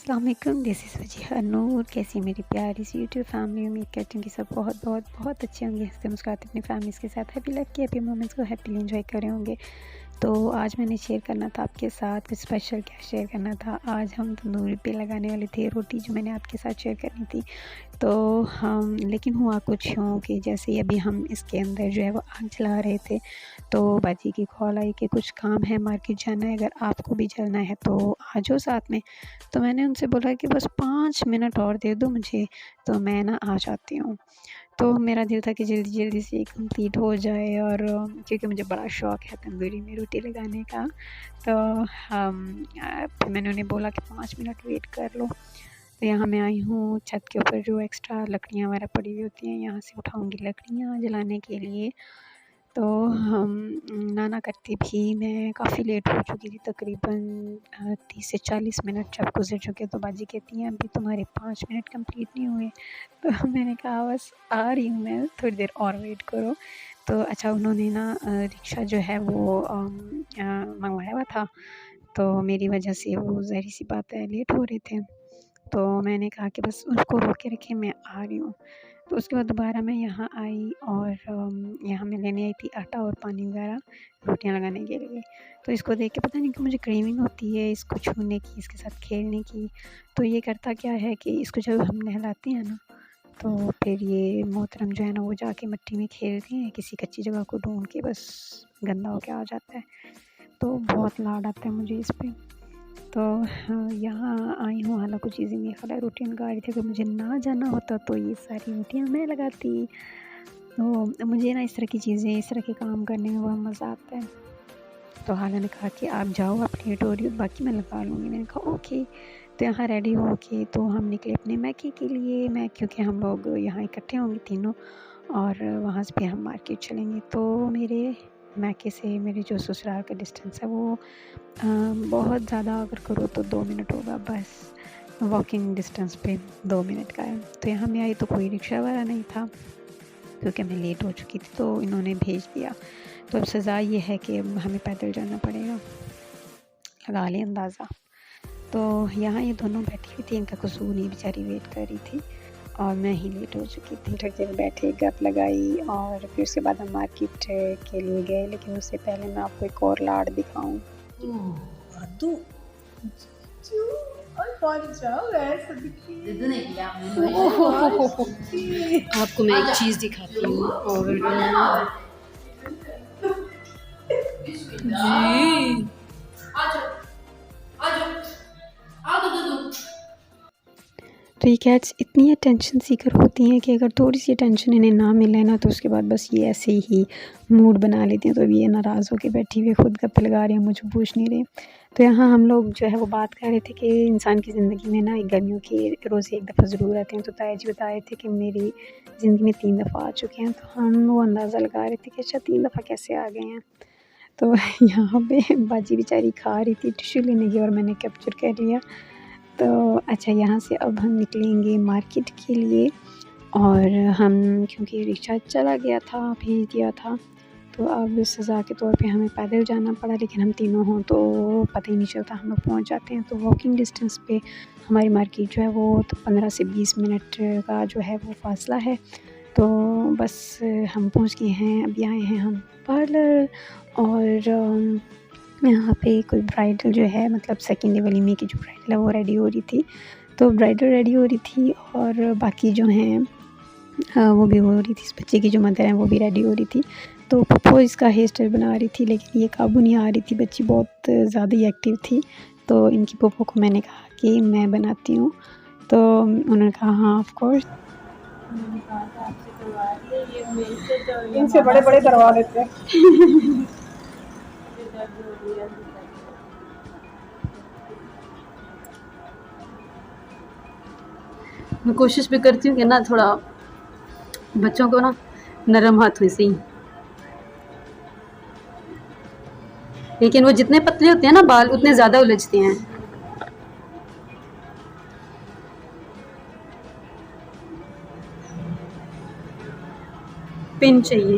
अस्सलाम वालेकुम, this is Wajiha नूर। कैसी मेरी प्यारी सी यूट्यूब फैमिली। उम्मीद करती हूँ कि सब बहुत बहुत बहुत अच्छे होंगे, हंसते मुस्कुराते अपनी फैमिलीज़ के साथ हैप्पी लाइफ के हैप्पी मोमेंट्स को हैप्पीली एंजॉय कर रहे होंगे। तो आज मैंने शेयर करना था आपके साथ कुछ स्पेशल। क्या शेयर करना था, आज हम तंदूरी पे लगाने वाले थे रोटी, जो मैंने आपके साथ शेयर करनी थी। तो हम लेकिन हुआ कुछ यूँ कि जैसे ही अभी हम इसके अंदर जो है वो आग जला रहे थे, तो बाजी की कॉल आई कि कुछ काम है, मार्केट जाना है, अगर आपको भी चलना है तो आ जाओ साथ में। तो मैंने उनसे बोला कि बस 5 मिनट और दे दो मुझे, तो मैं ना आ जाती हूँ। तो मेरा दिल था कि जल्दी-जल्दी से कंप्लीट हो जाए, और क्योंकि मुझे बड़ा शौक है तंदूरी में रोटी लगाने का। तो फिर मैंने उन्हें बोला कि 5 मिनट वेट कर लो। तो यहाँ मैं आई हूँ छत के ऊपर, जो एक्स्ट्रा लकड़ियाँ वगैरह पड़ी हुई होती हैं, यहाँ से उठाऊँगी लकड़ियाँ जलाने के लिए। तो हम ना करती भी मैं काफ़ी लेट हो चुकी थी, तकरीबन 30 से 40 मिनट जब गुज़र चुके। तो बाजी कहती हैं अभी तुम्हारे 5 मिनट कंप्लीट नहीं हुए। तो मैंने कहा बस आ रही हूँ मैं, थोड़ी देर और वेट करो। तो अच्छा, उन्होंने ना रिक्शा जो है वो मंगवाया हुआ था, तो मेरी वजह से वो ज़ाहिर-सी बात है लेट हो रहे थे। तो मैंने कहा कि बस उसको रोक के रखिए, मैं आ रही हूँ। तो उसके बाद दोबारा मैं यहाँ आई, और यहाँ मैं लेने आई थी आटा और पानी वगैरह रोटियाँ लगाने के लिए। तो इसको देख के पता नहीं क्यों मुझे क्रेविंग होती है इसको छूने की, इसके साथ खेलने की। तो ये करता क्या है कि इसको जब हम नहलाते हैं ना, तो फिर ये मोहतरम जो है ना वो जाके मिट्टी में खेलते हैं, किसी कच्ची जगह को ढूँढ के बस गंदा होके आ जाता है। तो बहुत लाड आता है मुझे इस पे। तो हाँ, यहाँ आई हूँ, हालाँकि चीज़ें मेरे ख़्याल रोटियाँ लगा रही थी। अगर मुझे ना जाना होता तो ये सारी रोटियाँ मैं लगाती। तो मुझे ना इस तरह की चीज़ें, इस तरह के काम करने में बहुत मज़ा आता है। तो हाला ने कहा कि आप जाओ, आप लेट हो रही हो, बाकी मैं लगा लूँगी। मैंने कहा ओके। तो यहाँ रेडी हो के तो हम निकले अपने मैके के लिए। मैं क्योंकि हम लोग यहाँ इकट्ठे होंगे तीनों, और वहाँ से फिर हम मार्केट चलेंगे। तो मेरे मैके से मेरे जो ससुराल का डिस्टेंस है वो बहुत ज़्यादा अगर करो तो 2 मिनट होगा बस। वॉकिंग डिस्टेंस पे 2 मिनट का है। तो यहाँ मैं आई तो कोई रिक्शा वाला नहीं था, क्योंकि मैं लेट हो चुकी थी, तो इन्होंने भेज दिया। तो अब सज़ा ये है कि अब हमें पैदल जाना पड़ेगा, लगा लें अंदाज़ा। तो यहाँ ये दोनों बैठी हुई थी, इनका कसूर नहीं, बेचारी वेट कर रही थी, और मैं ही लेट हो चुकी थी। थोड़ी देर बैठे, गप लगाई, और फिर उसके बाद हम मार्केट के लिए गए। लेकिन उससे पहले मैं आपको एक और लाड दिखाऊँ। Aduh. Ay padişahım ver sadiki. आपको मैं एक चीज़ दिखाती हूँ, और जी. तो ये कैट्स इतनी अटेंशन सीकर होती हैं कि अगर थोड़ी सी अटेंशन इन्हें ना मिले ना, तो उसके बाद बस ये ऐसे ही मूड बना लेती हैं। तो अभी ये नाराज़ होकर बैठी हुई, खुद गप्पे लगा रही हैं, मुझे पूछ नहीं रही। तो यहाँ हम लोग जो है वो बात कर रहे थे कि इंसान की ज़िंदगी में ना एक गर्मियों की रोज़ एक दफ़ा ज़रूर आते हैं। तो ताया जी बता रहे थे कि मेरी ज़िंदगी में 3 दफ़ा आ चुके हैं। तो हम वो अंदाज़ा लगा रहे थे कि अच्छा 3 दफ़ा कैसे आ गए हैं। तो यहाँ पे बाजी बेचारी खा रही थी, टिश्यू लेने गई और मैंने कैप्चर कर लिया। तो अच्छा, यहाँ से अब हम निकलेंगे मार्केट के लिए, और हम क्योंकि रिक्शा चला गया था, भेज दिया था, तो अब सज़ा के तौर पे हमें पैदल जाना पड़ा। लेकिन हम तीनों हों तो पता ही नहीं चलता, हम लोग पहुँच जाते हैं। तो वॉकिंग डिस्टेंस पे हमारी मार्केट जो है वो तो 15 से 20 मिनट का जो है वो फ़ासला है। तो बस हम पहुँच गए हैं। अभी आए हैं हम पार्लर, और यहाँ पे कोई ब्राइडल जो है, मतलब सेकंड डे वलीमे की जो ब्राइडल है वो रेडी हो रही थी। तो ब्राइडल रेडी हो रही थी, और बाकी जो हैं वो भी हो रही थी। इस बच्चे की जो मदर है वो भी रेडी हो रही थी। तो पप्पो इसका हेयर स्टाइल बना रही थी, लेकिन ये काबू नहीं आ रही थी, बच्ची बहुत ज़्यादा ही एक्टिव थी। तो इनकी पप्पो को मैंने कहा कि मैं बनाती हूँ, तो उन्होंने कहा हाँ ऑफ कोर्स। इनसे बड़े बड़े करवा देते हैं. मैं कोशिश भी करती हूँ कि ना थोड़ा बच्चों को ना नरम हाथ में सही, लेकिन वो जितने पतले होते हैं ना बाल, उतने ज़्यादा उलझते हैं। पिन चाहिए।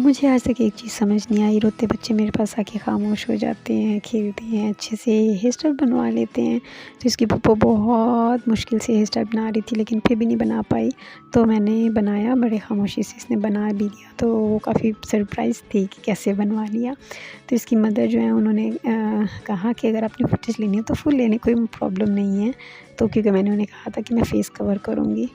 मुझे आज तक एक चीज़ समझ नहीं आई, रोते बच्चे मेरे पास आके ख़ामोश हो जाते हैं, खेलते हैं, अच्छे से हेयर स्टाइल बनवा लेते हैं। तो इसकी पप्पो बहुत मुश्किल से हेयर स्टाइल बना रही थी, लेकिन फिर भी नहीं बना पाई। तो मैंने बनाया, बड़े ख़ामोशी से इसने बना भी लिया। तो वो काफ़ी सरप्राइज़ थी कि कैसे बनवा लिया। तो इसकी मदर जो है उन्होंने कहा कि अगर आपने फुटेज लेनी है तो फुल लेने, कोई प्रॉब्लम नहीं है। तो क्योंकि मैंने उन्हें कहा था कि मैं फ़ेस कवर करूँगी,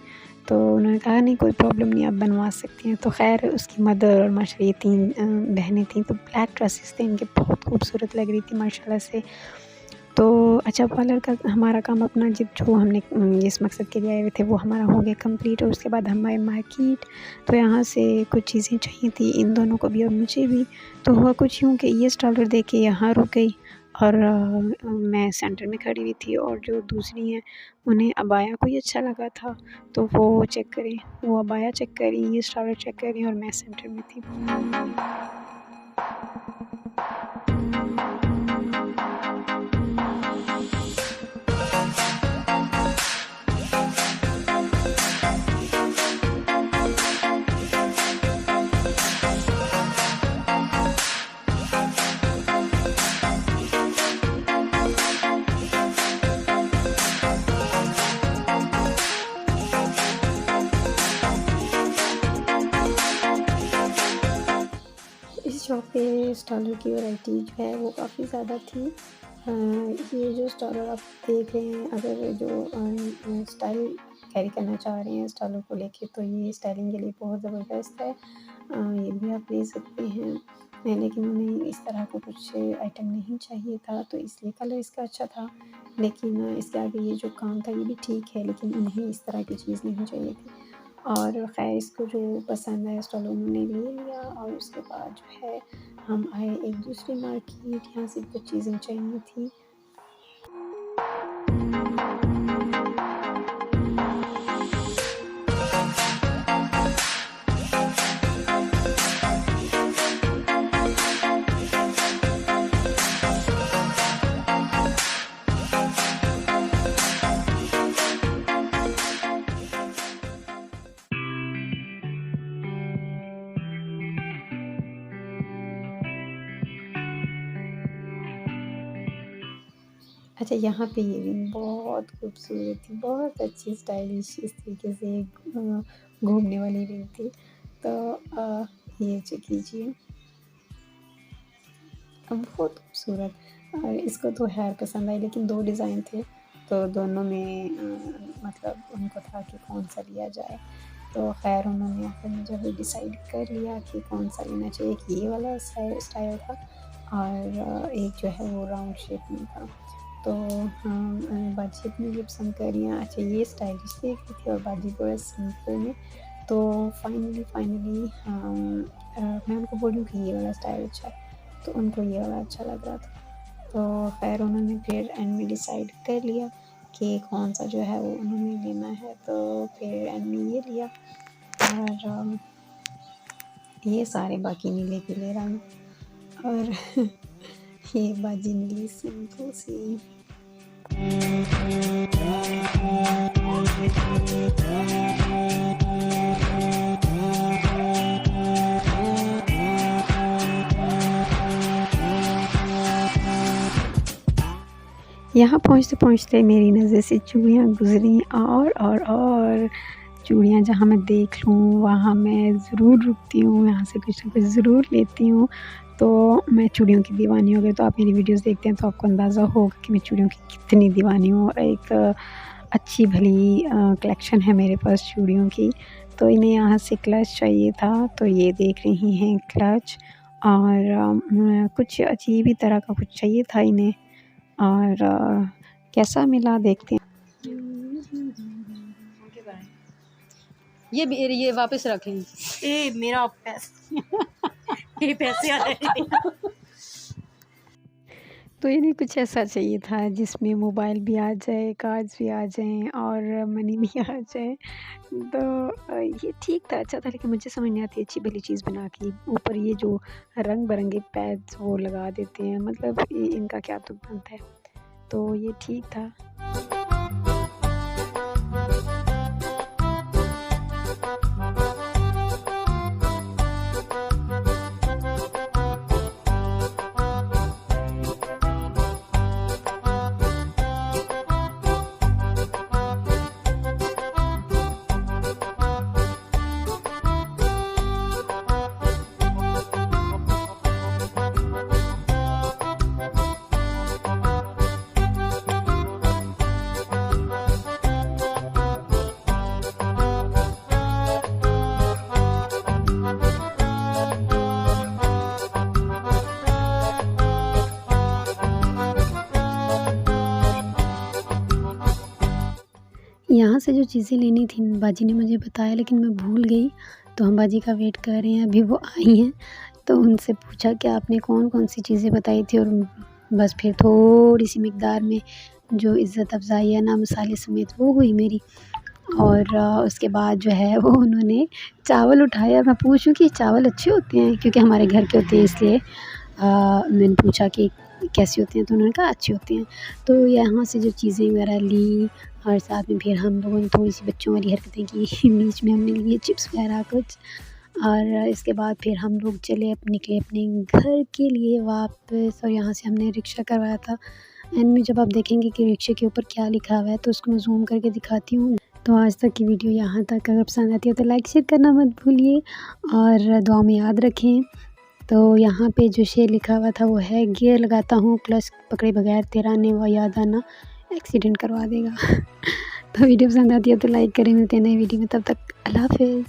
तो उन्होंने कहा नहीं कोई प्रॉब्लम नहीं, आप बनवा सकती हैं। तो ख़ैर उसकी मदर और माशाल्लाह ये 3 बहनें थीं, तो ब्लैक ड्रेसेस थे इनके, बहुत खूबसूरत लग रही थी माशाल्लाह से। तो अच्छा, पार्लर का हमारा काम अपना जो हमने जिस मकसद के लिए आए हुए थे वो हमारा हो गया कंप्लीट। और उसके बाद हम आए मार्केट। तो यहाँ से कुछ चीज़ें चाहिए थी इन दोनों को भी और मुझे भी। तो हुआ कुछ यूँ कि ये स्टॉलर देख के यहाँ रुक गई और मैं सेंटर में खड़ी हुई थी, और जो दूसरी हैं उन्हें अबाया कोई अच्छा लगा था तो वो चेक करें, वो अबाया चेक करी, ये स्टॉलर चेक करी और मैं सेंटर में थी। इस शॉप पे स्टॉलर की वैरायटी जो है वो काफ़ी ज़्यादा थी। ये जो स्टॉलर आप देख रहे हैं, अगर जो स्टाइल कैरी करना चाह रहे हैं स्टॉलर को लेके, तो ये स्टाइलिंग के लिए बहुत ज़बरदस्त है। ये भी आप ले सकते हैं। लेकिन उन्हें इस तरह का कुछ आइटम नहीं चाहिए था, तो इसलिए कलर इसका अच्छा था, लेकिन इसके आगे ये जो काम था ये भी ठीक है, लेकिन उन्हें इस तरह की चीज़ नहीं चाहिए थी। और ख़ैर इसको जो पसंद आया स्टॉल उन्होंने ले लिया। और उसके बाद जो है हम आए एक दूसरी मार्केट, यहाँ से कुछ चीज़ें चाहिए थी। अच्छा, यहाँ पे ये रिंग बहुत खूबसूरत थी, बहुत अच्छी स्टाइलिश इस तरीके से घूमने वाली रिंग थी। तो ये चेक कीजिए, बहुत खूबसूरत। और इसको तो हेयर पसंद आई, लेकिन 2 डिज़ाइन थे, तो दोनों में मतलब उनको था कि कौन-सा लिया जाए। तो ख़ैर उन्होंने आखिर में जो है डिसाइड कर लिया कि कौन-सा लेना चाहिए। एक ये वाला स्टाइल था और एक जो है वो राउंड शेप में था। तो बाजी अपनी ये पसंद कर रही हैं। अच्छा, ये स्टाइलिश देख रही थी और बाजी थोड़ा सिंपल में। तो फाइनली मैं उनको बोली कि ये वाला स्टाइल अच्छा है, तो उनको ये वाला अच्छा लग रहा था। तो ख़ैर उन्होंने फिर एंड में डिसाइड कर लिया कि कौन-सा जो है वो उन्होंने लेना है, तो फिर एंड में ये लिया। और ये सारे बाकी नीले पीले रंग, और ये बाजी नीली सिंपल सी। यहाँ पहुँचते-पहुँचते मेरी नज़र से चूड़ियाँ गुज़री, और चूड़ियाँ जहाँ मैं देख लूँ वहाँ मैं ज़रूर रुकती हूँ, यहाँ से कुछ ना कुछ ज़रूर लेती हूँ। तो मैं चूड़ियों की दीवानी हो गई। तो आप मेरी वीडियोज़ देखते हैं तो आपको अंदाज़ा होगा कि मैं चूड़ियों की कितनी दीवानी हूँ। और एक अच्छी भली कलेक्शन है मेरे पास चूड़ियों की। तो इन्हें यहाँ से क्लच चाहिए था, तो ये देख रही हैं क्लच। और कुछ अजीब ही तरह का कुछ चाहिए था इन्हें, और कैसा मिला देखते हैं। ये वापस रखें। ए मेरा पैसे ये पैसे आ रहे हैं। तो इन्हें कुछ ऐसा चाहिए था जिसमें मोबाइल भी आ जाए, कार्ड्स भी आ जाएँ और मनी भी आ जाए। तो ये ठीक था, अच्छा था, लेकिन मुझे समझ नहीं आती अच्छी भली चीज़ बना के ऊपर ये जो रंग-बिरंगे पैड्स वो लगा देते हैं, मतलब इनका क्या तुक बनता है। तो ये ठीक था। से जो चीज़ें लेनी थी बाजी ने मुझे बताया, लेकिन मैं भूल गई। तो हम बाजी का वेट कर रहे हैं, अभी वो आई हैं। तो उनसे पूछा कि आपने कौन-कौन सी चीज़ें बताई थी, और बस फिर थोड़ी-सी मिक़दार में जो इज़्ज़त अफ़ज़ाई है ना मसाले समेत वो हुई मेरी। और उसके बाद जो है वो उन्होंने चावल उठाया। मैं पूछूँ कि चावल अच्छे होते हैं, क्योंकि हमारे घर के होते हैं इसलिए मैंने पूछा कि कैसी होती हैं, तो उन्होंने कहा अच्छी होती हैं। तो यहाँ से जो चीज़ें वगैरह ली, और साथ में फिर हम लोगों ने थोड़ी-सी बच्चों वाली हरकतें की बीच में हमने लिए चिप्स वगैरह कुछ। और इसके बाद फिर हम लोग निकले अपने घर के लिए वापस, और यहाँ से हमने रिक्शा करवाया था। एंड में जब आप देखेंगे कि रिक्शे के ऊपर क्या लिखा हुआ है, तो उसको मैं ज़ूम करके दिखाती हूँ। तो आज तक की वीडियो यहाँ तक, अगर पसंद आती है तो लाइक शेयर करना मत भूलिए, और दुआ में याद रखें। तो यहाँ पे जो शेर लिखा हुआ था वो है, गियर लगाता हूँ क्लच पकड़े बगैर, तेरा ने वो याद आना एक्सीडेंट करवा देगा। तो वीडियो पसंद आती है तो लाइक करें। मिलते हैं नई वीडियो में, तब तक अल्लाह हाफ़िज़।